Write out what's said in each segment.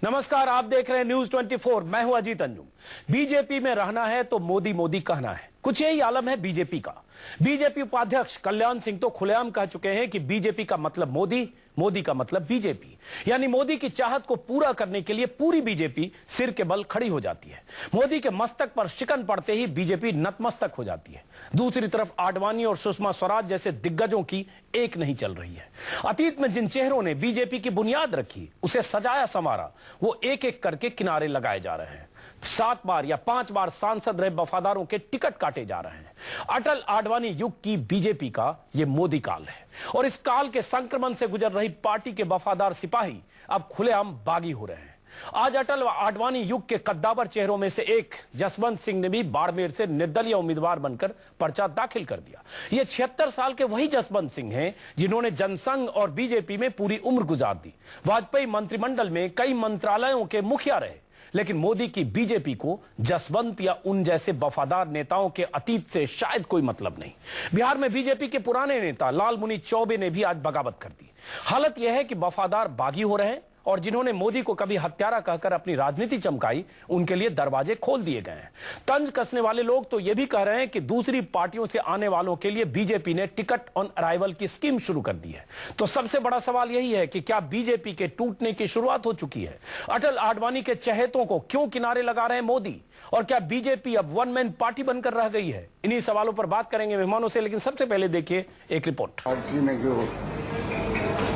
नमस्कार, आप देख रहे हैं न्यूज 24। मैं हूं अजीत अंजुम। बीजेपी में रहना है तो मोदी मोदी कहना है, कुछ यही आलम है बीजेपी का। बीजेपी उपाध्यक्ष कल्याण सिंह तो खुलेआम कह चुके हैं कि बीजेपी का मतलब मोदी, मोदी का मतलब बीजेपी। यानी मोदी की चाहत को पूरा करने के लिए पूरी बीजेपी सिर के बल खड़ी हो जाती है। मोदी के मस्तक पर शिकन पड़ते ही बीजेपी नतमस्तक हो जाती है। दूसरी तरफ आडवाणी और सुषमा स्वराज जैसे दिग्गजों की एक नहीं चल रही है। अतीत में जिन चेहरों ने बीजेपी की बुनियाद रखी, उसे सजाया संवारा, वो एक एक करके किनारे लगाए जा रहे हैं। 7 बार या 5 बार सांसद रहे वफादारों के टिकट काटे जा रहे हैं। अटल आडवाणी युग की बीजेपी का यह मोदी काल है और इस काल के संक्रमण से गुजर रही पार्टी के वफादार सिपाही अब खुलेआम बागी हो रहे हैं। आज अटल व आडवाणी युग के कद्दावर चेहरों में से एक जसवंत सिंह ने भी बाड़मेर से निर्दलीय उम्मीदवार बनकर पर्चा दाखिल कर दिया। ये 76 साल के वही जसवंत सिंह हैं जिन्होंने जनसंघ और बीजेपी में पूरी उम्र गुजार दी। वाजपेयी मंत्रिमंडल में कई मंत्रालयों के मुखिया रहे, लेकिन मोदी की बीजेपी को जसवंत या उन जैसे वफादार नेताओं के अतीत से शायद कोई मतलब नहीं। बिहार में बीजेपी के पुराने नेता लालमुनि चौबे ने भी आज बगावत कर दी। हालत यह है कि वफादार बागी हो रहे हैं और जिन्होंने मोदी को कभी हत्यारा कहकर अपनी राजनीति चमकाई, उनके लिए दरवाजे खोल दिए गए हैं। तंज कसने वाले लोग तो यह भी कह रहे हैं कि दूसरी पार्टियों से आने वालों के लिए बीजेपी ने टिकट ऑन अराइवल की स्कीम शुरू कर दी है। तो सबसे बड़ा सवाल यही है कि क्या बीजेपी के टूटने की शुरुआत हो चुकी है? अटल आडवाणी के चहेतों को क्यों किनारे लगा रहे हैं मोदी? और क्या बीजेपी अब वन मैन पार्टी बनकर रह गई है? इन्हीं सवालों पर बात करेंगे मेहमानों से, लेकिन सबसे पहले देखिए एक रिपोर्ट। पार्टी ने जो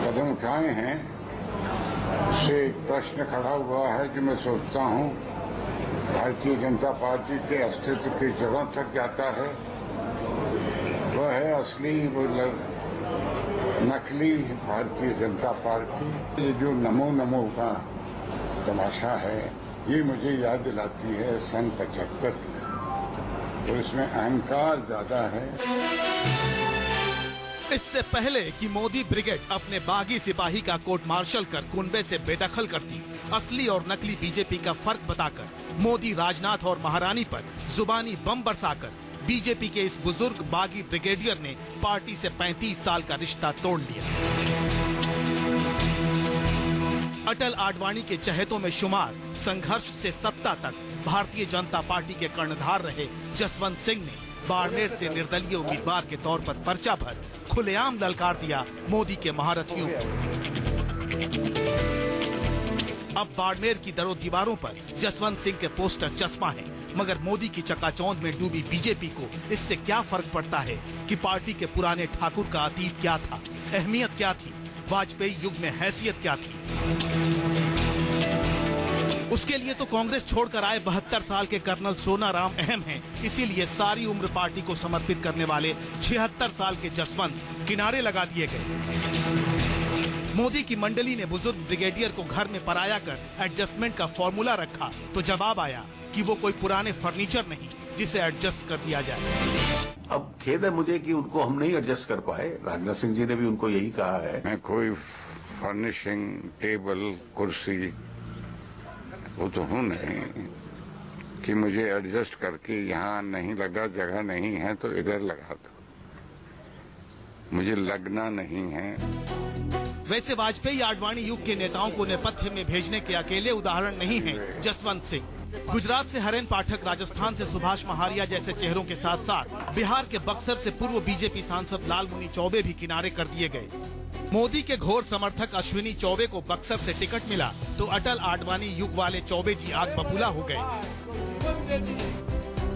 कदम उठाए हैं से एक प्रश्न खड़ा हुआ है जो मैं सोचता हूँ भारतीय जनता पार्टी के अस्तित्व की जड़ों तक जाता है। वह है असली, वो नकली भारतीय जनता पार्टी। ये जो नमो नमो का तमाशा है, ये मुझे याद दिलाती है सन 75 की, और इसमें अहंकार ज्यादा है। इससे पहले कि मोदी ब्रिगेड अपने बागी सिपाही का कोर्ट मार्शल कर कुनबे से बेदखल करती, असली और नकली बीजेपी का फर्क बताकर मोदी राजनाथ और महारानी पर जुबानी बम बरसाकर बीजेपी के इस बुजुर्ग बागी ब्रिगेडियर ने पार्टी से 35 साल का रिश्ता तोड़ लिया। अटल आडवाणी के चहेतों में शुमार संघर्ष से सत्ता तक भारतीय जनता पार्टी के कर्णधार रहे जसवंत सिंह ने बाड़मेर से निर्दलीय उम्मीदवार के तौर पर पर्चा भर खुलेआम ललकार दिया मोदी के महारथियों को। अब बाड़मेर की दरों दीवारों पर जसवंत सिंह के पोस्टर चस्पा हैं, मगर मोदी की चकाचौंध में डूबी बीजेपी को इससे क्या फर्क पड़ता है कि पार्टी के पुराने ठाकुर का अतीत क्या था, अहमियत क्या थी, वाजपेयी युग में हैसियत क्या थी। उसके लिए तो कांग्रेस छोड़कर आए 72 साल के कर्नल सोनाराम अहम हैं। इसीलिए सारी उम्र पार्टी को समर्पित करने वाले 76 साल के जसवंत किनारे लगा दिए गए। मोदी की मंडली ने बुजुर्ग ब्रिगेडियर को घर में पराया कर एडजस्टमेंट का फॉर्मूला रखा तो जवाब आया कि वो कोई पुराने फर्नीचर नहीं जिसे एडजस्ट कर दिया जाए। अब खेद है मुझे कि उनको हम नहीं एडजस्ट कर पाए। राजनाथ सिंह जी ने भी उनको यही कहा है। मैं कोई फर्निशिंग, टेबल, कुर्सी वो तो हूँ नहीं कि मुझे एडजस्ट करके यहाँ नहीं लगा, जगह नहीं है तो इधर लगा दो। मुझे लगना नहीं है। वैसे वाजपेयी आडवाणी युग के नेताओं को नेपथ्य में भेजने के अकेले उदाहरण नहीं हैं जसवंत सिंह। गुजरात से हरेन पाठक, राजस्थान से सुभाष महारिया जैसे चेहरों के साथ साथ बिहार के बक्सर से पूर्व बीजेपी सांसद लालमुनि चौबे भी किनारे कर दिए गए। मोदी के घोर समर्थक अश्विनी चौबे को बक्सर से टिकट मिला तो अटल आडवाणी युग वाले चौबे जी आग बबूला हो गए।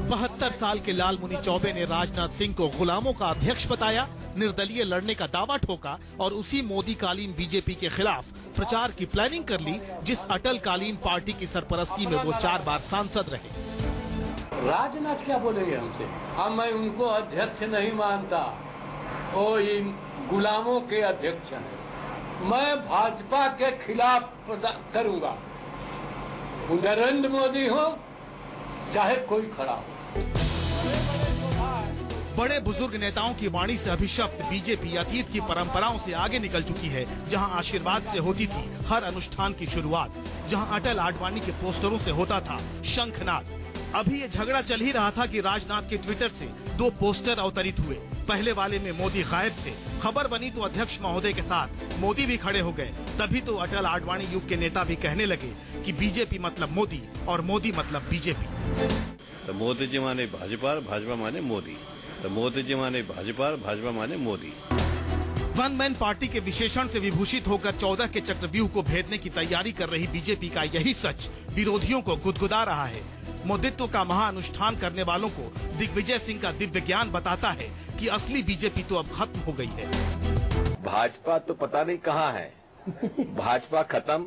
72 साल के लालमुनि चौबे ने राजनाथ सिंह को गुलामों का अध्यक्ष बताया, निर्दलीय लड़ने का दावा ठोका और उसी मोदी कालीन बीजेपी के खिलाफ प्रचार की प्लानिंग कर ली, जिस अटल कालीन पार्टी की सरपरस्ती में वो 4 बार सांसद रहे। राजनाथ क्या बोलेंगे हमसे? मैं उनको अध्यक्ष नहीं मानता, वो गुलामों के अध्यक्ष हैं। मैं भाजपा के खिलाफ करूंगा, नरेंद्र मोदी हो चाहे कोई खड़ा हो। बड़े बुजुर्ग नेताओं की वाणी से अभिशप्त बीजेपी अतीत की परंपराओं से आगे निकल चुकी है, जहां आशीर्वाद से होती थी हर अनुष्ठान की शुरुआत, जहां अटल आडवाणी के पोस्टरों से होता था शंखनाद। अभी ये झगड़ा चल ही रहा था कि राजनाथ के ट्विटर से 2 पोस्टर अवतरित हुए, पहले वाले में मोदी गायब थे। खबर बनी तो अध्यक्ष महोदय के साथ मोदी भी खड़े हो गए। तभी तो अटल आडवाणी युग के नेता भी कहने लगे कि बीजेपी मतलब मोदी और मोदी मतलब बीजेपी। तो मोदी जी माने भाजपा, भाजपा माने मोदी। तो मोदी जी माने भाजपा, भाजपा माने मोदी। वन मैन पार्टी के विशेषण से विभूषित होकर 14 के चक्रव्यूह को भेदने की तैयारी कर रही बीजेपी का यही सच विरोधियों को गुदगुदा रहा है। मोदित्व का महाअनुष्ठान करने वालों को दिग्विजय सिंह का दिव्य ज्ञान बताता है कि असली बीजेपी तो अब खत्म हो गई है। भाजपा तो पता नहीं कहाँ है। भाजपा खत्म,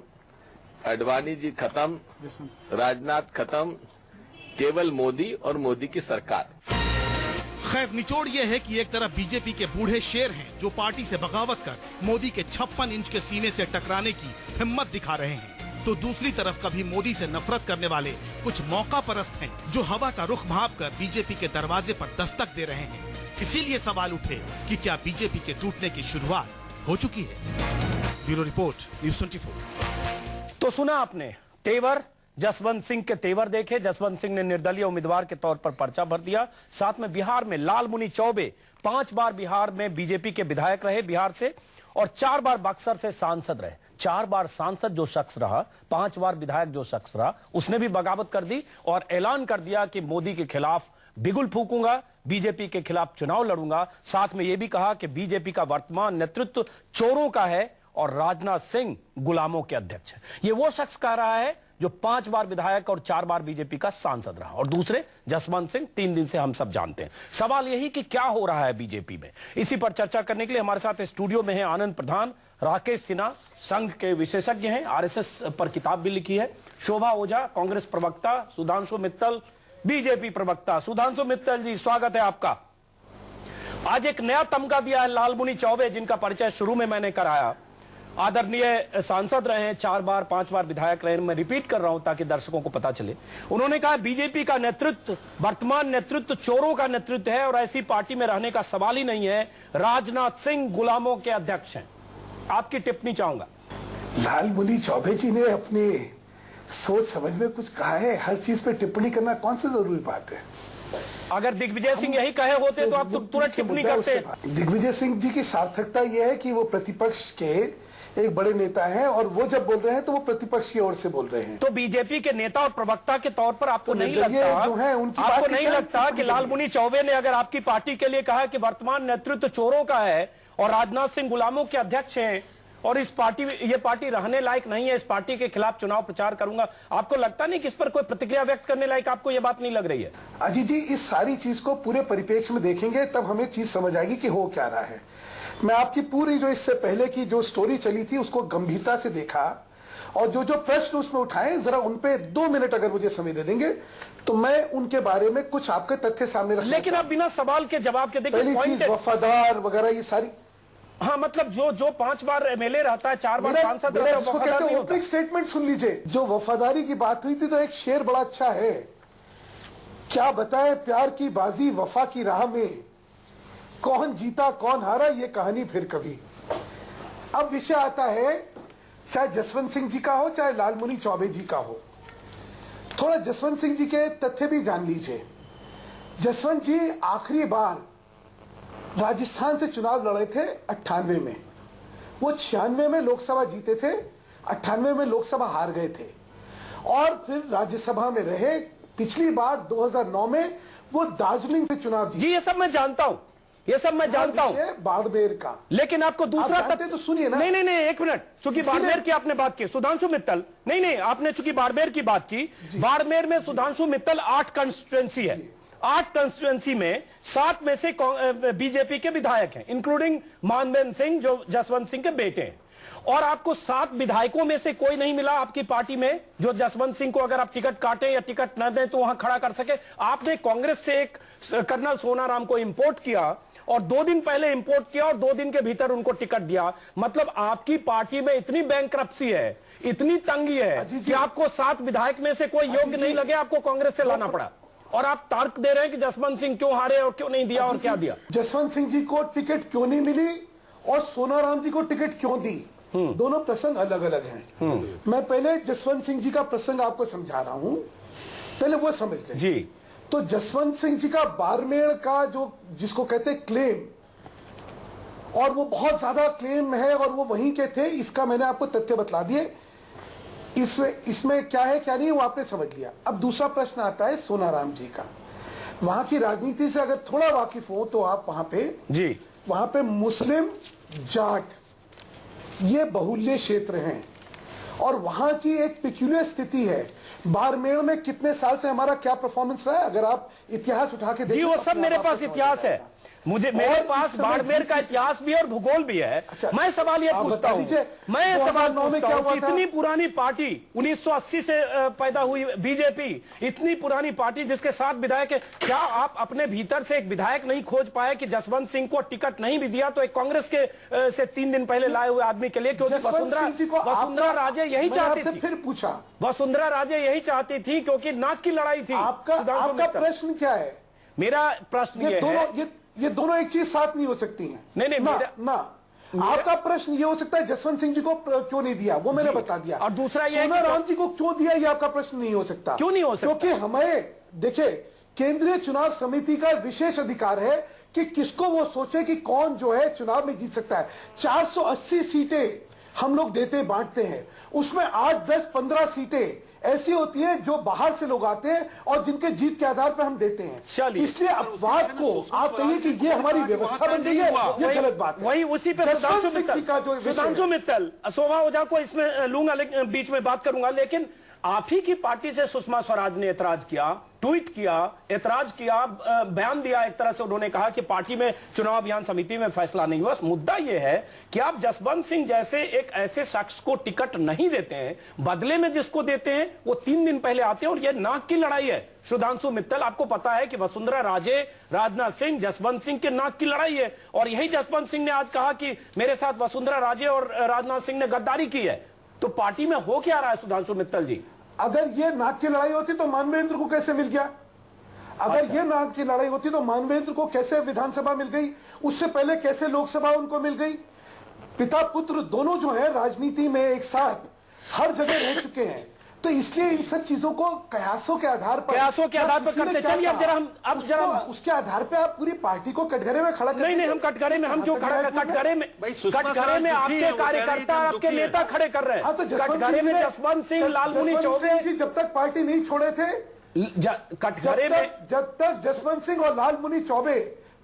आडवाणी जी खत्म, राजनाथ खत्म, केवल मोदी और मोदी की सरकार। खैर निचोड़ ये है कि एक तरफ बीजेपी के बूढ़े शेर हैं जो पार्टी से बगावत कर मोदी के 56 इंच के सीने से टकराने की हिम्मत दिखा रहे हैं, तो दूसरी तरफ कभी मोदी से नफरत करने वाले कुछ मौका परस्त हैं जो हवा का रुख भांप कर बीजेपी के दरवाजे पर दस्तक दे रहे हैं। इसीलिए सवाल उठे कि क्या बीजेपी के टूटने की शुरुआत हो चुकी है। Bureau report, news 24। तो सुना आपने तेवर, जसवंत सिंह के तेवर देखे। जसवंत सिंह ने निर्दलीय उम्मीदवार के तौर पर पर्चा भर दिया। साथ में बिहार में लालमुनि चौबे 5 बार बिहार में बीजेपी के विधायक रहे बिहार से, और 4 बार बक्सर से सांसद रहे। 4 बार सांसद जो शख्स रहा, 5 बार विधायक जो शख्स रहा, उसने भी बगावत कर दी और ऐलान कर दिया कि मोदी के खिलाफ बिगुल फूकूंगा, बीजेपी के खिलाफ चुनाव लड़ूंगा। साथ में यह भी कहा कि बीजेपी का वर्तमान नेतृत्व चोरों का है और राजनाथ सिंह गुलामों के अध्यक्ष है। यह वो शख्स कह रहा है जो 5 बार विधायक और 4 बार बीजेपी का सांसद रहा, और दूसरे जसवंत सिंह 3 दिन से हम सब जानते हैं। सवाल यही कि क्या हो रहा है बीजेपी में। इसी पर चर्चा करने के लिए हमारे साथ स्टूडियो में है आनंद प्रधान, राकेश सिन्हा संघ के विशेषज्ञ हैं, आरएसएस पर किताब भी लिखी है, शोभा ओझा कांग्रेस प्रवक्ता, सुधांशु मित्तल बीजेपी प्रवक्ता। सुधांशु मित्तल जी, स्वागत है आपका। आज एक नया तमगा दिया है लालमुनि चौबे, जिनका परिचय शुरू में मैंने कराया। आदरणीय सांसद रहे हैं, 4 बार 5 बार विधायक रहे। मैं रिपीट कर रहा हूं ताकि दर्शकों को पता चले। उन्होंने कहा बीजेपी का नेतृत्व, वर्तमान नेतृत्व चोरों का नेतृत्व है और ऐसी पार्टी में रहने का सवाल ही नहीं है। राजनाथ सिंह गुलामों के अध्यक्ष हैं। आपकी टिप्पणी चाहूंगा। लालमुनि चौबे जी ने अपनी सोच समझ में कुछ कहा है। हर चीज पे टिप्पणी करना कौन सी जरूरी बात है। अगर दिग्विजय सिंह यही कहे होते तो आप तो तुरंत टिप्पणी करते। दिग्विजय सिंह जी की सार्थकता यह है कि वो प्रतिपक्ष के एक बड़े नेता हैं और वो जब बोल रहे हैं तो वो प्रतिपक्ष की ओर से बोल रहे हैं। तो बीजेपी के नेता और प्रवक्ता के तौर पर आपको नहीं लगता, जो है उनकी आपको नहीं लगता कि लालमुनि चौबे ने अगर आपकी पार्टी के लिए कहा कि वर्तमान नेतृत्व चोरों का है और राजनाथ सिंह गुलामों के अध्यक्ष हैं और इस पार्टी, ये पार्टी रहने लायक नहीं है, इस पार्टी के खिलाफ चुनाव प्रचार करूंगा, आपको लगता नहीं कि इस पर कोई प्रतिक्रिया व्यक्त करने लायक आपको यह बात नहीं लग रही है? अजीत जी, इस सारी चीज को पूरे परिप्रेक्ष्य में देखेंगे तब हमें चीज समझ आएगी कि हो क्या रहा है। मैं आपकी पूरी जो इससे पहले की जो स्टोरी चली थी उसको गंभीरता से देखा और जो जो प्रश्न उसमें उठाए, जरा उन पे 2 मिनट अगर मुझे समय दे देंगे तो मैं उनके बारे में कुछ आपके तथ्य सामने रखना। लेकिन आप बिना सवाल के जवाब के देखिए। पहली चीज वफादार वगैरह ये सारी, हाँ, मतलब जो 5 बार एमएलए रहता है, 4 बार सांसद रहता है, वफादार नहीं होता। ओपनिंग स्टेटमेंट सुन लीजिए। जो वफादारी की बात हुई थी तो एक शेर बड़ा अच्छा है, क्या बताएं प्यार की बाजी वफा की राह में, कौन जीता कौन हारा ये कहानी फिर कभी। अब विषय आता है, चाहे जसवंत सिंह जी का हो चाहे लालमुनि चौबे जी का हो, थोड़ा जसवंत सिंह जी के तथ्य भी जान लीजिए। जसवंत जी आखिरी बार राजस्थान से चुनाव लड़े थे 98 में, वो 96 में लोकसभा जीते थे, 98 में लोकसभा हार गए थे और फिर राज्यसभा में रहे। पिछली बार 2009 में वो दार्जिलिंग से चुनाव जीते। जी, ये सब मैं जानता हूं, ये सब मैं जानता हूं, बाड़मेर का। लेकिन आपको दूसरा तथ्य तो सुनिए ना। नहीं, एक मिनट, चूंकि बाड़मेर की आपने बात की, सुधांशु मित्तल, नहीं, आपने चूंकि बाड़मेर की बात की, बाड़मेर में सुधांशु मित्तल 8 कंस्टिट्यूएंसी है, 8 कंस्टिट्यूएंसी में 7 में से बीजेपी के विधायक हैं, इंक्लूडिंग मानवेंद्र सिंह जो जसवंत सिंह के बेटे हैं, और आपको 7 विधायकों में से कोई नहीं मिला आपकी पार्टी में जो जसवंत सिंह को अगर आप टिकट काटें या टिकट न दें तो वहां खड़ा कर सके। आपने कांग्रेस से एक कर्नल सोनाराम को इंपोर्ट किया और 2 दिन पहले इंपोर्ट किया और 2 दिन के भीतर उनको टिकट दिया। मतलब आपकी पार्टी में इतनी बैंकरप्सी है, इतनी तंगी है कि आपको 7 विधायक में से कोई योग्य नहीं लगे, आपको कांग्रेस से लाना पड़ा। और आप तर्क दे रहे हैं कि जसवंत सिंह क्यों हारे और क्यों नहीं दिया और क्या दिया। जसवंत सिंह जी को टिकट क्यों नहीं मिली और सोनाराम जी को टिकट क्यों दी, दोनों प्रसंग अलग अलग हैं। मैं पहले जसवंत सिंह जी का प्रसंग आपको समझा रहा हूं, पहले वो समझ लें। जी, तो जसवंत सिंह जी का बारमेर का जो जिसको कहते हैं क्लेम, और वो बहुत ज्यादा क्लेम है और वो वहीं के थे, इसका मैंने आपको तथ्य बतला दिए। इसमें क्या है क्या नहीं वो आपने समझ लिया। अब दूसरा प्रश्न आता है सोनाराम जी का। वहां की राजनीति से अगर थोड़ा वाकिफ हो तो आप वहां पे मुस्लिम जाट ये बहुल्य क्षेत्र हैं और वहां की एक पिक्यूलियर स्थिति है। बारमेर में कितने साल से हमारा क्या परफॉर्मेंस रहा है, अगर आप इतिहास उठा के देखिए जी, वो सब मेरे पास इतिहास है। मेरे पास बाड़मेर का इतिहास भी है और भूगोल भी है। अच्छा, मैं सवाल ये पूछता हूं, इतनी पुरानी पार्टी 1980 से पैदा हुई बीजेपी, इतनी पुरानी पार्टी जिसके 7 विधायक है, क्या आप अपने भीतर से एक विधायक नहीं खोज पाए कि जसवंत सिंह को टिकट नहीं भी दिया तो एक कांग्रेस के से 3 दिन पहले लाए हुए आदमी के लिए? क्योंकि वसुंधरा राजे यही चाहती थी। फिर पूछा, वसुंधरा राजे यही चाहती थी क्योंकि नाक की लड़ाई थी। आपका प्रश्न क्या है? मेरा प्रश्न ये दोनों एक चीज साथ नहीं हो सकती हैं। नहीं ना, आपका प्रश्न ये हो सकता है जसवंत सिंह जी को क्यों नहीं दिया, वो मैंने बता दिया। और दूसरा ये सोनाराम जी को क्यों दिया, ये आपका प्रश्न नहीं हो सकता। क्यों नहीं हो सकता? क्योंकि हमें देखिए, केंद्रीय चुनाव समिति का विशेष अधिकार है कि किसको वो सोचे कि कौन जो है चुनाव में जीत सकता है। 480 सीटें हम लोग देते बांटते हैं, उसमें 8, 10, 15 सीटें ऐसी होती है जो बाहर से लोग आते हैं और जिनके जीत के आधार पर हम देते हैं। इसलिए अपवाद को आप कहिए कि ये हमारी व्यवस्था बन गई है, ये गलत बात है। वही उसी पे सुधांशु मित्तल, शोभा ओझा को इसमें लूंगा, बीच में बात करूंगा, लेकिन आप ही की पार्टी से सुषमा स्वराज ने एतराज किया, ट्वीट किया, एतराज किया, बयान दिया। एक तरह से उन्होंने कहा कि पार्टी में चुनाव अभियान समिति में फैसला नहीं हुआ। मुद्दा यह है कि आप जसवंत सिंह जैसे एक ऐसे शख्स को टिकट नहीं देते हैं, बदले में जिसको देते हैं वो 3 दिन पहले आते हैं, और यह नाक की लड़ाई है। सुधांशु मित्तल, आपको पता है कि वसुंधरा राजे, राजनाथ सिंह, जसवंत सिंह के नाक की लड़ाई है, और यही जसवंत सिंह ने आज कहा कि मेरे साथ वसुंधरा राजे और राजनाथ सिंह ने गद्दारी की है। तो पार्टी में हो क्या रहा है सुधांशु मित्तल जी? अगर ये नाक की लड़ाई होती तो मानवेंद्र को कैसे मिल गया? अगर ये नाक की लड़ाई होती तो मानवेंद्र को कैसे विधानसभा मिल गई? उससे पहले कैसे लोकसभा उनको मिल गई? पिता पुत्र दोनों जो है राजनीति में एक साथ हर जगह रह चुके हैं, तो इसलिए इन सब चीजों को कयासों के आधार पर करते चलिए। अब जरा उसके आधार पे आप पूरी पार्टी को कटघरे में खड़ा नहीं, हम कटघरे में हम क्यों खड़ा? कटघरे में आपके कार्यकर्ता, आपके नेता खड़े कर रहे हैं। हाँ, तो कटघरे में जसवंत सिंह, लालमुनि चौबे जी जब तक पार्टी नहीं छोड़े थे, कटघरे में जब तक जसवंत सिंह और लालमुनि चौबे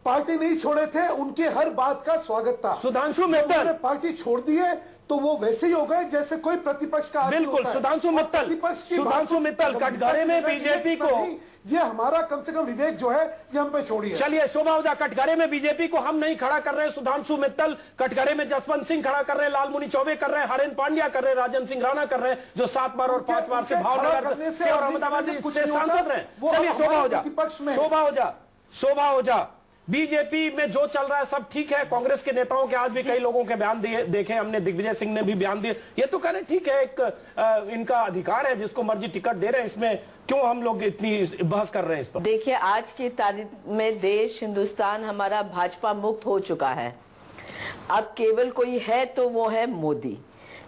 पार्टी नहीं छोड़े थे, उनकी हर बात का स्वागत था। सुधांशु मित्तल, पार्टी छोड़ दी है तो वो वैसे ही हो गए जैसे कोई प्रतिपक्ष का आदमी बिल्कुल। होता है। सुधांशु मित्तल, कटघरे में बीजेपी को, ये हमारा कम से कम विवेक जो है ये हम पे छोड़िए। चलिए शोभा ओझा, कटघरे में बीजेपी को हम नहीं खड़ा कर रहे हैं। सुधांशु मित्तल कटघरे में जसवंत सिंह खड़ा कर रहे हैं, लालमुनि चौबे कर रहे हैं, हरेन पांड्या कर रहे हैं, राजन सिंह राणा कर रहे हैं, जो 7 बार और 5 बार से भावनगर से और अहमदाबाद से सांसद रहे। चलिए शोभा ओझा, बीजेपी में जो चल रहा है सब ठीक है। कांग्रेस के नेताओं के आज भी कई लोगों के बयान देखे हमने, दिग्विजय सिंह ने भी बयान दिए। ये तो कह रहे ठीक है, एक इनका अधिकार है, जिसको मर्जी टिकट दे रहे हैं, इसमें क्यों हम लोग इतनी बहस कर रहे हैं इस पर? देखिए, आज की तारीख में देश, हिंदुस्तान हमारा भाजपा मुक्त हो चुका है। अब केवल कोई है तो वो है मोदी।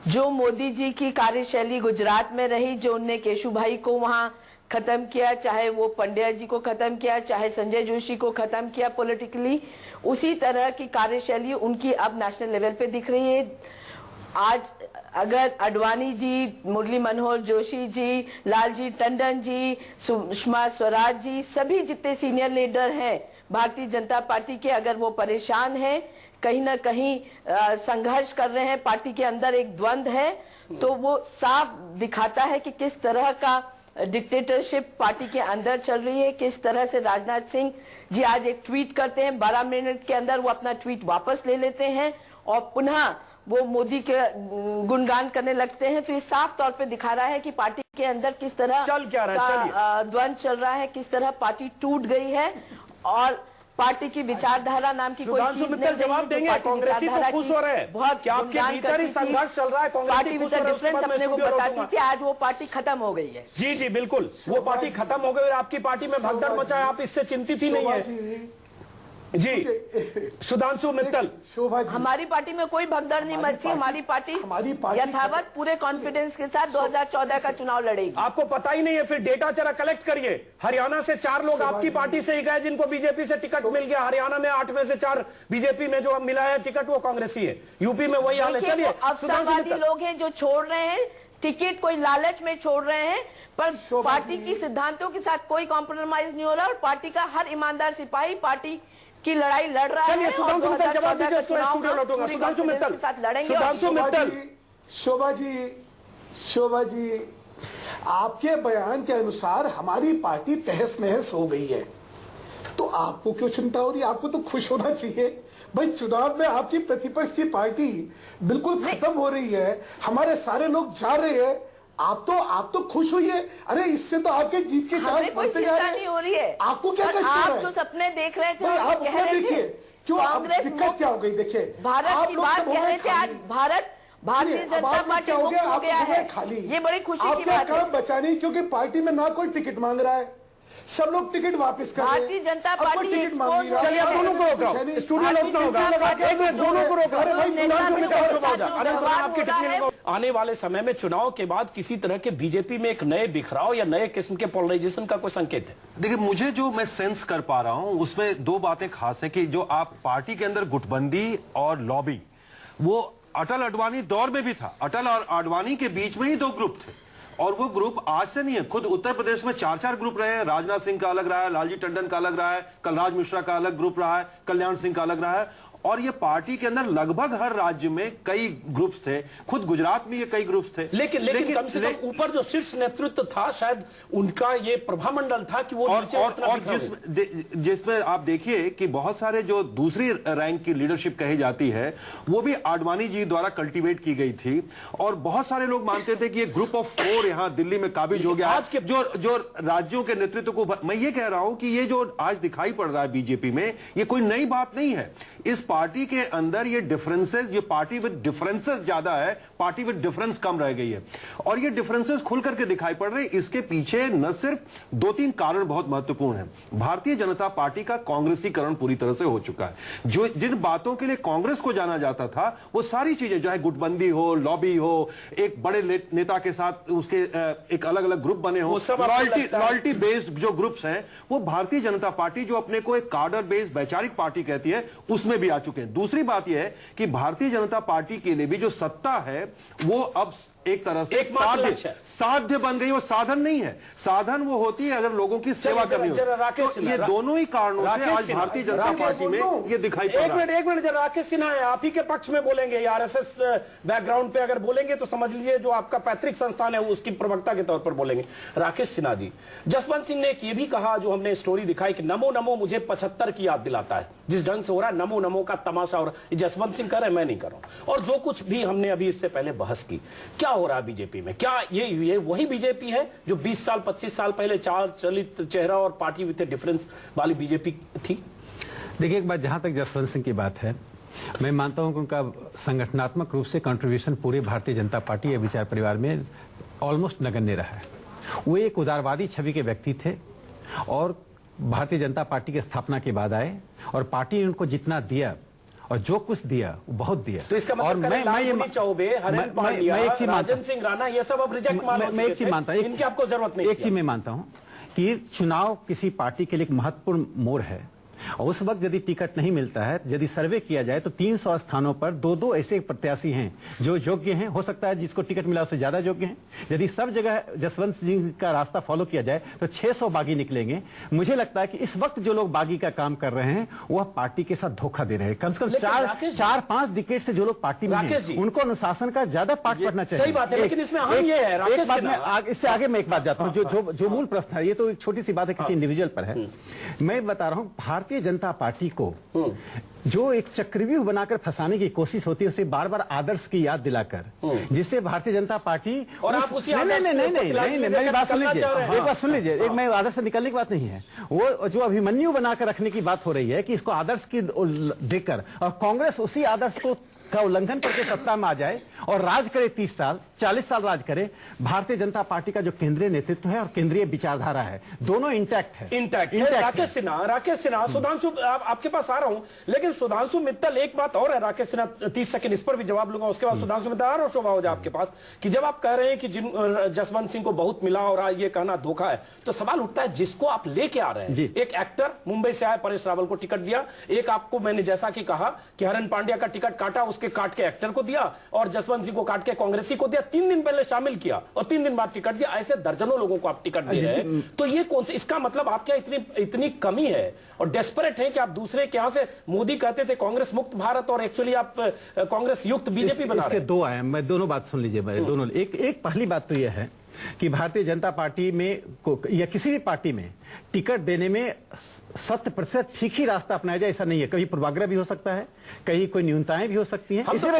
जो मोदी जी की कार्यशैली गुजरात में रही, जो उनने केशु भाई को वहां खत्म किया, चाहे वो पंड्या जी को खत्म किया, चाहे संजय जोशी को खत्म किया पॉलिटिकली, उसी तरह की कार्यशैली उनकी अब नेशनल लेवल पे दिख रही है। आज अगर अडवाणी जी, मुरली मनोहर जोशी जी, लालजी टंडन जी, सुषमा स्वराज जी, सभी जितने सीनियर लीडर हैं भारतीय जनता पार्टी के, अगर वो परेशान हैं, कहीं ना कहीं संघर्ष कर रहे हैं, पार्टी के अंदर एक द्वंद्व है, तो वो साफ दिखाता है कि किस तरह का डिक्टेटरशिप पार्टी के अंदर चल रही है। किस तरह से राजनाथ सिंह जी आज एक ट्वीट करते हैं, 12 मिनट के अंदर वो अपना ट्वीट वापस ले लेते हैं और पुनः वो मोदी के गुणगान करने लगते हैं। तो ये साफ तौर पे दिखा रहा है कि पार्टी के अंदर किस तरह द्वंद्व चल रहा है, किस तरह पार्टी टूट गई है और पार्टी की विचारधारा नाम की कोई चीज नहीं। जवाब देंगे, कांग्रेसी तो खुश हो रहे हैं बहुत कि आपके भीतर ही संघर्ष चल रहा है। पार्टी विद डिफरेंस अपने को बताती थी, आज वो पार्टी खत्म हो गई है। जी बिल्कुल, वो पार्टी खत्म हो गई और आपकी पार्टी में भगदड़ मचा है, आप इससे चिंतित ही नहीं है। जी सुधांशु मित्तल। शोभा जी, हमारी पार्टी में कोई भगदड़ नहीं मची। हमारी पार्टी यथावत पूरे कॉन्फिडेंस के साथ 2014 का चुनाव लड़ेगी। आपको पता ही नहीं है, फिर डेटा जरा कलेक्ट करिए। हरियाणा से 4 लोग आपकी पार्टी से ही गए जिनको बीजेपी से टिकट मिल गया। हरियाणा में 8 में से 4 बीजेपी में जो मिला है टिकट वो कांग्रेसी है। यूपी में वही हाल है। चलिए, अवसरवादी लोग हैं जो छोड़ रहे हैं टिकट, कोई लालच में छोड़ रहे हैं, पर पार्टी की सिद्धांतों के साथ कोई कॉम्प्रोमाइज नहीं हो रहा और पार्टी का हर ईमानदार सिपाही पार्टी की लड़ाई लड़ रहा है। सुधांशु मित्तल जवाब दीजिए, स्टूडियो लौटूंगा। सुधांशु मित्तल साथ लड़ेंगे। सुधांशु मित्तल, शोभा जी, आपके बयान के अनुसार हमारी पार्टी तहस नहस हो गई है, तो आपको क्यों चिंता हो रही है? आपको तो खुश होना चाहिए भाई। चुनाव में आपकी प्रतिपक्ष की पार्टी बिल्कुल खत्म हो रही है, हमारे सारे लोग जा रहे हैं, आप तो खुश हुई है। अरे इससे तो आपके जीत के चांस बढ़ते जा रहे हैं। नहीं हो रही है। आपको क्या कष्ट आप जो सपने देख रहे थे, आप अपना देखिए, क्यों दिक्कत क्या हो गई? देखिए, भारत की बात कह रहे थे, आज भारतीय जनता पार्टी मुक्त हो गया है। खाली ये बड़ी खुशी की बात है। काम बचा नहीं, क्योंकि पार्टी में ना कोई टिकट मांग रहा है, सब लोग टिकट वापस कर रहे हैं। भारतीय जनता पार्टी टिकट मांग रही है। चलिए, दोनों को रोक रहा हूं, स्टूडियो लौटना होगा। एक मिनट, दोनों को रोक रहा हूं। आने वाले समय में चुनाव के बाद किसी तरह के बीजेपी में एक नए बिखराव या नए किस्म के पोलराइजेशन का कोई संकेत है? देखिए, मुझे जो मैं सेंस कर पा रहा हूं उसमें 2 बातें खास है कि जो आप पार्टी के अंदर गुटबंदी और लॉबी, वो अटल आडवाणी दौर में भी था। अटल और आडवाणी के बीच में ही 2 ग्रुप थे और वो ग्रुप आज से नहीं है। खुद उत्तर प्रदेश में 4-4 ग्रुप रहे हैं। राजनाथ सिंह का अलग रहा है, लालजी टंडन का अलग रहा है, कलराज मिश्रा का अलग ग्रुप रहा है, कल्याण सिंह का अलग रहा है। और ये पार्टी के अंदर लगभग हर राज्य में कई ग्रुप्स थे। खुद गुजरात में ये कई ग्रुप्स थे। लेकिन कम से कम ऊपर जो शीर्ष नेतृत्व था, शायद उनका ये प्रभामंडल था कि वो और जिसमें आप देखिए कि बहुत सारे जो दूसरी रैंक की लीडरशिप कही जाती है वो भी आडवाणी जी द्वारा कल्टीवेट की गई थी। और बहुत सारे लोग मानते थे कि ये ग्रुप ऑफ 4 यहां दिल्ली में काबिज हो गया। आज के जो राज्यों के नेतृत्व को, मैं ये कह रहा हूं कि ये जो आज दिखाई पड़ रहा है बीजेपी में, ये कोई नई बात नहीं है। इस पार्टी के अंदर ये डिफरेंसेस, ये पार्टी विद डिफरेंसेस ज्यादा है, पार्टी विद डिफरेंस कम रह गई है और ये डिफरेंसेस खुल करके दिखाई पड़ रहे हैं। इसके पीछे न सिर्फ 2-3 कारण बहुत महत्वपूर्ण हैं। भारतीय जनता पार्टी का कांग्रेसीकरण पूरी तरह से हो चुका है। जो जिन बातों के लिए कांग्रेस को जाना जाता था वो सारी चीजें, चाहे गुटबंदी हो, लॉबी हो, एक बड़े नेता के साथ उसके एक अलग अलग ग्रुप बने हो, लॉयल्टी बेस्ड जो ग्रुप्स हैं, वो भारतीय जनता पार्टी जो अपने को एक कार्डर बेस्ड वैचारिक पार्टी कहती है उसमें भी आ चुके हैं। दूसरी बात यह है कि भारतीय जनता पार्टी के लिए भी जो सत्ता है वो अब एक तरह से साध्य बन गई। वो साधन नहीं है। साधन वो होती है अगर लोगों की सेवा करनी हो। तो ये दोनों ही कारणों से आज भारतीय जनता पार्टी में ये दिखाई पड़ रहा है। एक मिनट जरा, राकेश सिन्हा है, आप ही के पक्ष में बोलेंगे। आरएसएस बैकग्राउंड पे अगर बोलेंगे तो समझ लीजिए जो आपका पैतृक संस्थान है उसकी प्रवक्ता के तौर पर बोलेंगे। राकेश सिन्हा जी, जसवंत सिंह ने ये भी कहा, जो हमने स्टोरी दिखाई कि नमो नमो मुझे 75 की याद दिलाता है। जिस ढंग से हो रहा है नमो नमो का तमाशा हो रहा है, जसवंत सिंह कर रहे, मैं नहीं कर रहा हूं। और जो कुछ भी हमने अभी इससे पहले बहस की, क्या हो रहा है बीजेपी में? क्या ये वही बीजेपी है जो 20 साल 25 साल पहले चाल चलित चेहरा और पार्टी विद डिफरेंस वाली बीजेपी थी? देखिए, एक बात, जहां तक जसवंत सिंह की बात है, मैं मानता हूं कि उनका संगठनात्मक रूप से कंट्रीब्यूशन पूरे भारतीय जनता पार्टी या विचार परिवार में ऑलमोस्ट नगण्य रहा है। वो एक उदारवादी छवि के व्यक्ति थे और भारतीय जनता पार्टी की स्थापना के बाद आए और पार्टी ने उनको जितना दिया और जो कुछ दिया वो बहुत दिया। तो इसका मतलब राजन सिंह राणा ये सब अब रिजेक्ट मान, मैं एक चीज मानता हूं, इनकी आपको जरूरत नहीं। एक चीज मैं मानता हूं कि चुनाव किसी पार्टी के लिए एक महत्वपूर्ण मोड़ है और उस वक्त यदि टिकट नहीं मिलता है, यदि सर्वे किया जाए तो 300 स्थानों पर 2-2 ऐसे प्रत्याशी हैं जो योग्य हैं। हो सकता है जिसको टिकट मिला उससे ज्यादा योग्य हैं। यदि सब जगह जसवंत सिंह का रास्ता फॉलो किया जाए तो 600 बागी निकलेंगे। मुझे लगता है कि इस वक्त जो लोग बागी का काम कर रहे हैं वह पार्टी के साथ धोखा दे रहे हैं। कम से कम 4-5 डिकेड से जो लोग पार्टी में हैं उनको अनुशासन का ज्यादा पाठ पढ़ना चाहिए। सही बात है, लेकिन इसमें हम ये है, इससे आगे मैं एक बात जाता हूँ, जो मूल प्रश्न है, ये तो एक छोटी सी बात है, किसी इंडिविजुअल पर है। मैं बता रहा हूँ, भारतीय जनता पार्टी को जो एक चक्रव्यूह बनाकर फंसाने की कोशिश होती है, उसे बार बार आदर्श की याद दिलाकर, जिससे भारतीय जनता पार्टी और आप उसी नहीं, मेरी बात सुन लीजिए, एक बात सुन लीजिए। एक मैं आदर्श से निकलने की बात नहीं है, वो जो अभिमन्यु बनाकर रखने की बात हो रही है कि इसको आदर्श की देकर और कांग्रेस उसी आदर्श को का उल्लंघन करके सत्ता में आ जाए और राज करे 30 साल 40 साल राज करे, भारतीय जनता पार्टी का जो केंद्रीय नेतृत्व है और केंद्रीय विचारधारा है, दोनों इंटैक्ट है। राकेश सिन्हा, सुधांशु आपके पास आ रहा हूं, लेकिन सुधांशु मित्तल एक बात और है, राकेश सिन्हा 30 सेकंड इस पर भी जवाब लूंगा, उसके बाद सुधांशु मित्तल आ रहा हूं शोभा हो जाए आपके पास, कि जब आप कह रहे हैं कि जसवंत सिंह को बहुत मिला और ये कहना धोखा है, तो सवाल उठता है जिसको आप लेके आ रहे हैं, एक एक्टर मुंबई से आए परेश रावल को टिकट दिया, एक आपको मैंने जैसा कि कहा कि हरन पांड्या का टिकट काटा, उसके काट के एक्टर को दिया और जसवंत सिंह को काट के कांग्रेसी को दिया, 3 दिन पहले शामिल किया और 3 दिन बाद टिकट दिया, ऐसे दर्जनों लोगों को आप टिकट दे रहे हैं। तो ये कौन सी, इसका मतलब आप क्या इतनी कमी है और डेस्परेट है कि आप दूसरे के यहां से, मोदी कहते थे कांग्रेस मुक्त भारत और एक्चुअली आप कांग्रेस युक्त बीजेपी बना रहे हैं। दो आए, मैं दोनों बात सुन लीजिए भाई, दोनों। एक पहली बात तो यह है कि भारतीय जनता पार्टी में या किसी भी पार्टी में टिकट देने में 100% ठीक ही रास्ता अपनाया जाए ऐसा नहीं है। कभी पूर्वाग्रह भी हो सकता है, कहीं कोई न्यूनताएं भी हो सकती हैं। इसीलिए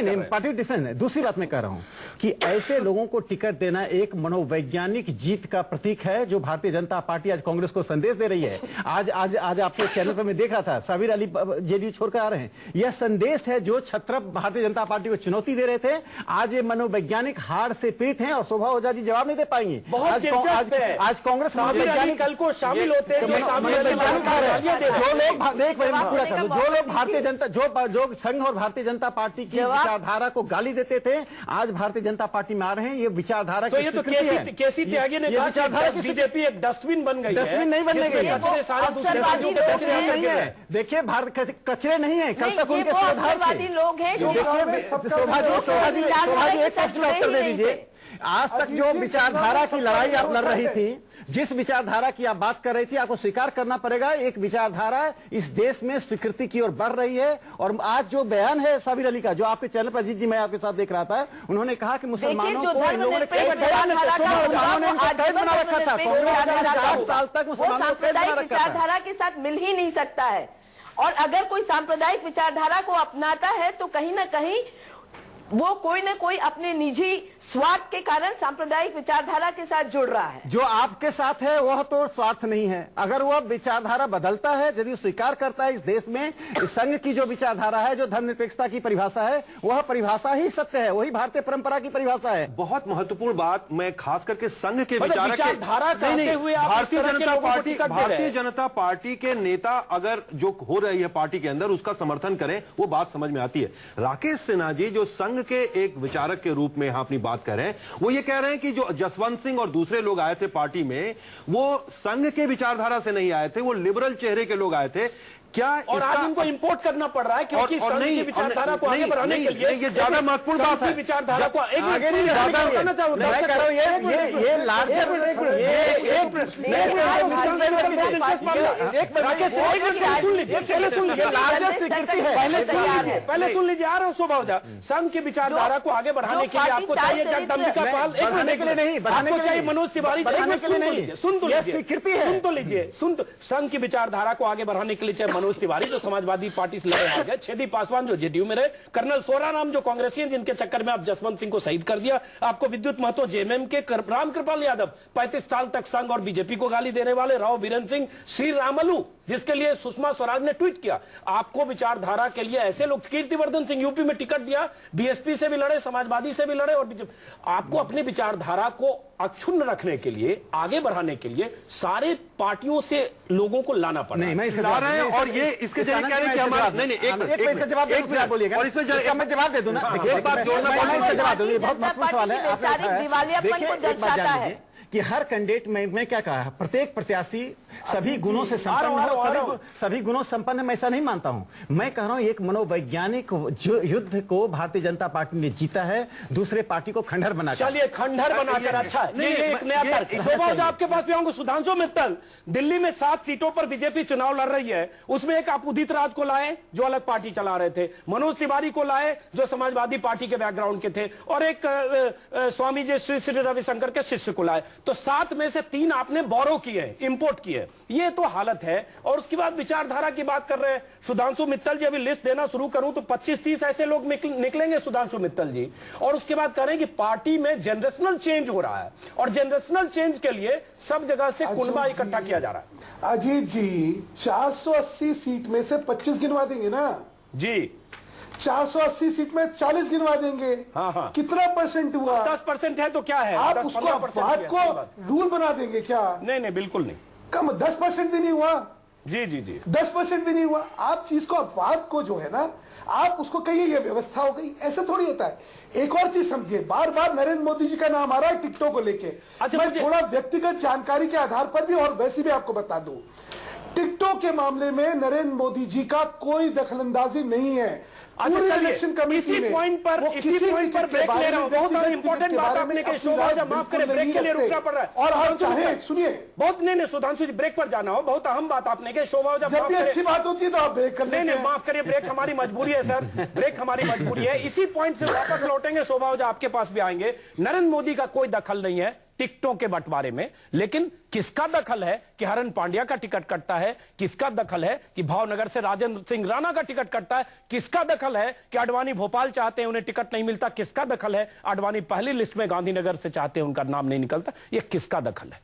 नहीं, पार्टी डिफरेंस है। दूसरी बात मैं कह रहा हूं कि ऐसे लोगों को टिकट देना एक मनोवैज्ञानिक जीत का प्रतीक है, जो भारतीय जनता पार्टी आज कांग्रेस को संदेश दे रही है। आज आपके चैनल पर मैं देख रहा था, साबिर अली जेडीयू छोड़कर आ रहे हैं। यह संदेश है जो छत्रप भारतीय जनता पार्टी को चुनौती दे रहे थे, आज ये मनोवैज्ञानिक हार से पीड़ित हैं और शोभा ओझा जी जवाब नहीं दे पाएंगी। आज कांग्रेस कल को शामिल होते हैं, जो लोग भारतीय जनता, जो संघ और भारतीय जनता पार्टी की विचारधारा को गाली देते थे, आज भारतीय जनता पार्टी में आ रहे हैं। ये विचारधारा तो ये तो केसी त्यागी ने कहा कि बीजेपी एक डस्टबिन बन गई है। डस्टबिन नहीं बनने गई है, कचरे नहीं है। देखिए, भारत कचरे नहीं है, कल तक उनके अवसरवादी लोग हैं। शोभा जी एक प्रश्न का उत्तर दे दीजिए। आज तक जो विचारधारा की लड़ाई आप लड़ रही थी, जिस विचारधारा की आप बात कर रही थी, आपको स्वीकार करना पड़ेगा, एक विचारधारा इस देश में स्वीकृति की ओर बढ़ रही है। और आज जो बयान है साबिर अली का, जो आपके चैनल पर, अजीत जी मैं आपके साथ देख रहा था, उन्होंने कहा कि मुसलमानों को इन लोगों ने कैद बना रखा था, 4 साल तक मुसलमानों को कैद बना रखा था। विचारधारा के साथ मिल ही नहीं सकता है। और अगर कोई सांप्रदायिक विचारधारा को अपनाता है तो कहीं ना कहीं वो कोई ना कोई अपने निजी स्वार्थ के कारण सांप्रदायिक विचारधारा के साथ जुड़ रहा है। जो आपके साथ है वह तो स्वार्थ नहीं है। अगर वह विचारधारा बदलता है, यदि स्वीकार करता है इस देश में संघ की जो विचारधारा है, जो धर्मनिरपेक्षता की परिभाषा है, वह परिभाषा ही सत्य है, वही भारतीय परंपरा की परिभाषा है। बहुत महत्वपूर्ण बात, मैं खास करके संघ के विचारधारा करते हुए भारतीय जनता पार्टी के नेता अगर जो हो रही है पार्टी के अंदर, उसका समर्थन करें, वो बात समझ में आती है। राकेश सिन्हा जी जो संघ के एक विचारक के रूप में अपनी बात कर रहे हैं, वो ये कह रहे हैं कि जो जसवंत सिंह और दूसरे लोग आए थे पार्टी में, वो संघ के विचारधारा से नहीं आए थे, वो लिबरल चेहरे के लोग आए थे। क्या और आज उनको इंपोर्ट करना पड़ रहा है क्योंकि संघ की विचारधारा को आगे बढ़ाने के लिए ये ज्यादा महत्वपूर्ण बात है। विचारधारा को आगे नहीं बढ़ाना चाहूँ, ये लार्जर पहले सुन लीजिए, आ रहा हूँ शोभा ओझा। संघ की विचारधारा को आगे बढ़ाने के लिए आपको चाहिए जगदम्बिका पाल, बढ़ाने के लिए नहीं, आपको चाहिए मनोज तिवारी, बढ़ाने के लिए नहीं, सुन तो लीजिए, स्वीकृति है, सुन तो लीजिए, संघ की विचारधारा को आगे बढ़ाने के लिए चाहे मनोज तिवारी जो समाजवादी पार्टी से लड़े आ गए, छेदी पासवान जो जेडीयू में रहे, कर्नल सोराराम जो कांग्रेसी हैं जिनके चक्कर में आप जसवंत सिंह को शहीद कर दिया, आपको विद्युत महतो जेएमएम के रामकृपाल यादव 35 साल तक संघ और बीजेपी को गाली देने वाले, राव बीरेन सिंह, श्री रामलू जिसके लिए सुषमा स्वराज ने ट्वीट किया। आपको विचारधारा के लिए ऐसे लोग, कीर्तिवर्धन सिंह यूपी में टिकट दिया, बीएसपी से भी लड़े, समाजवादी से भी लड़े और आपको अपनी विचारधारा को अक्षुण्ण रखने के लिए, आगे बढ़ाने के लिए सारे पार्टियों से लोगों को लाना पड़ा। नहीं, मैं ला रहे हैं और ये इसके जरिए कह रहे हैं कि हमारा एक जवाब बोलिएगा और इसमें मैं जवाब दे दूं ना। एक बात जोड़ना पड़ेगा, जवाब दूंगी, बहुत महत्वपूर्ण सवाल है। देखिए, एक बात जान लीजिए कि हर कैंडिडेट में क्या कहा, प्रत्येक प्रत्याशी सभी गुणों से संपन्न हो, सभी गुणों से संपन्न है, मैं ऐसा नहीं मानता हूं। मैं कह रहा हूं एक मनोवैज्ञानिक युद्ध को भारतीय जनता पार्टी ने जीता है, दूसरे पार्टी को खंडहर बना। चलिए खंडहर बनाकर, अच्छा ये एक नया तर्क। शोभा ओझा आपके पास भी आऊंगा। सुधांशु मित्तल, दिल्ली में 7 सीटों पर बीजेपी चुनाव लड़ रही है, उसमें एक आप उदित राज को लाए जो अलग पार्टी चला रहे थे, मनोज तिवारी को लाए जो समाजवादी पार्टी के बैकग्राउंड के थे, और एक स्वामी जी श्री रविशंकर के शिष्य को लाए। तो 7 में से 3 आपने बोरो किए, इंपोर्ट किए। ये तो हालत है। और उसके बाद विचारधारा की बात कर रहे हैं सुधांशु मित्तल जी। अभी लिस्ट देना शुरू करूं तो 25-30 ऐसे लोग निकलेंगे सुधांशु मित्तल जी। और उसके बाद कह रहे हैं कि पार्टी में जनरेशनल चेंज हो रहा है और जनरेशनल चेंज के लिए सब जगह से कुनबा इकट्ठा किया जा रहा है। अजीत जी, 480 सीट में से 25 गिनवा देंगे ना जी। 480 सीट में 40 गिनवा देंगे। हाँ। कितना परसेंट हुआ? 10% है तो क्या है? आप 10, उसको 15% अफवाद है, को सही बात। रूल बना देंगे क्या? नहीं बिल्कुल नहीं। कम 10% भी नहीं हुआ। जी 10% भी नहीं हुआ। आप चीज को अफवाद को जो है ना, आप उसको कहिए ये व्यवस्था हो गई, ऐसा थोड़ी होता है। एक और चीज समझिए, बार बार नरेंद्र मोदी जी का नाम आ रहा है टिकटों को लेके। अच्छा, मैं थोड़ा व्यक्तिगत जानकारी के आधार पर भी और वैसे भी आपको बता दूं, टिकटों के मामले में नरेंद्र मोदी जी का कोई दखलंदाजी नहीं है। पूरी इलेक्शन कमेटी इसी में पॉइंट पर ब्रेक ले रहा हूं। बहुत इंपॉर्टेंट बात आपने कही। शोभा जब माफ करें, ब्रेक के लिए रुकना पड़ रहा है। और आप चाहे सुनिए, बहुत नहीं सुधांशु जी, ब्रेक पर जाना हो, बहुत अहम बात आपने कही। शोभा जब भी अच्छी बात होती है तो आप ब्रेक कर लेते हैं। माफ करिए, ब्रेक हमारी मजबूरी है सर, ब्रेक हमारी मजबूरी है। इसी पॉइंट से वापस लौटेंगे, शोभा जब आपके पास भी आएंगे। नरेंद्र मोदी का कोई दखल नहीं है टिकटों के बंटवारे में, लेकिन किसका दखल है कि हरन पांड्या का टिकट कटता है? किसका दखल है कि भावनगर से राजेंद्र सिंह राणा का टिकट कटता है? किसका दखल है कि आडवाणी भोपाल चाहते हैं, उन्हें टिकट नहीं मिलता? किसका दखल है आडवाणी पहली लिस्ट में गांधीनगर से चाहते हैं, उनका नाम नहीं निकलता? यह किसका दखल है?